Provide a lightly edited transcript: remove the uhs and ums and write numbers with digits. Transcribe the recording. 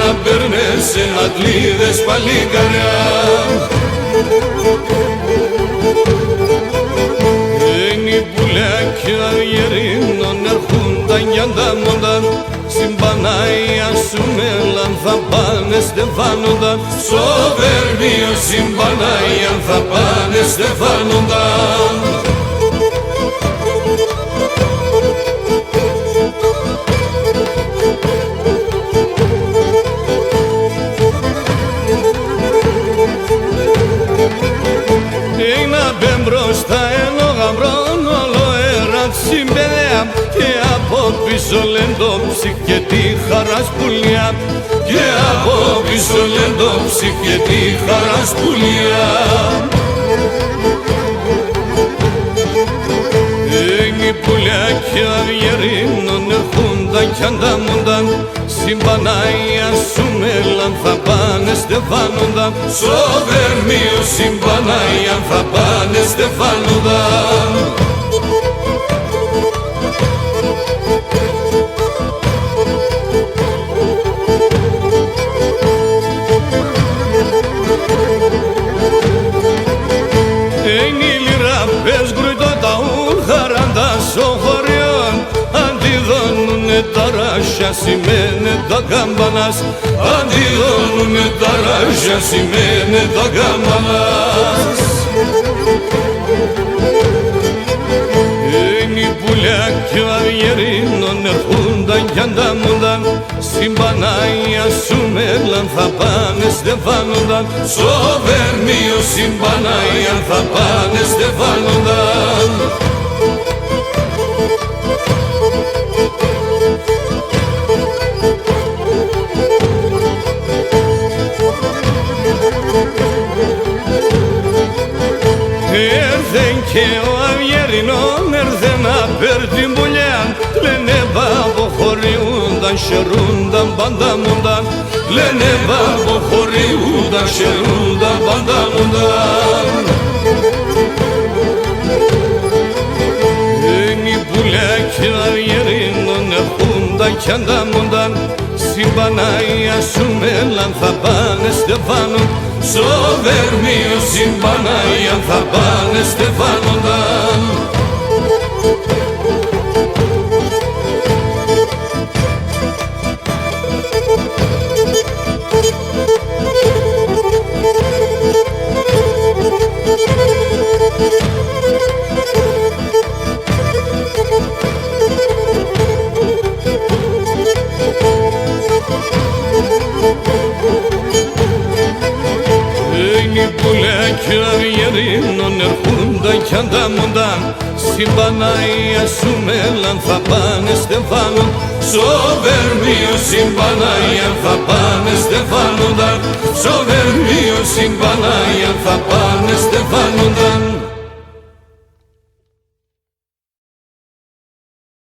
να παίρνεσαι αντλίδες παλικαριά. Είναι πουλάκια γερίνων έρχονταν για τα μόνταν, στην Παναγία σου μέλαν θα πάνε στεφάνονταν. Στο Βερμίο στην Παναγία θα πάνε στεφάνονταν. Ένα μπεν μπροστά ενώ γαμπρόν όλο έρατσι παιδιά, και από πίσω λένε το ψυχ τη χαρά σπουλιά, και από πίσω λένε το ψυχ τη χαρά σπουλιά. Είναι πουλάκια γερίνων έρχονταν κι αντάμονταν, στην Παναγία σου μέλαν θα πάνε στεφάνονταν. Στο Βερμίο στην Παναγία θα πάνε στεφάνονταν. Είναι η λίρα πες γκρουιτό τα ουχαράντα στο χωριόν, αντιδώνουνε τα ράσια σημαίνε τα κάμπανας, αντιδώνουνε τα ράσια σημαίνε τα κάμπανας. είναι οι πουλάκια γερίνων έρχονταν κι αντάμονταν, στην Παναγία σου μέλαν θα πάνε στεφάνονταν. Στο Βερμίο στην Παναγία θα πάνε στεφάνονταν. Έρθε και ο Αυγερινόν έρθε να παίρνει την πουλιά, λένε μπάμπο χωριούνταν, χαιρούνταν, παντάμονταν. Λένε μπάμπο χωριούνταν, χαιρούνταν, παντάμονταν. Είναι οι πουλάκια Αυγερινόν έρχονταν κι αντάμονταν, στην Παναγία σου μέλαν θα πάνε στεφάνον. Στο Βερμίο στην Παναγία θα πάνε στεφάνονταν. Είναι οι πουλάκια γερίνων έρχονταν κι αντάμονταν, στην Παναγία σου μέλαν θα πάνε στεφάνον. Στο Βερμίο στην Παναγία θα πάνε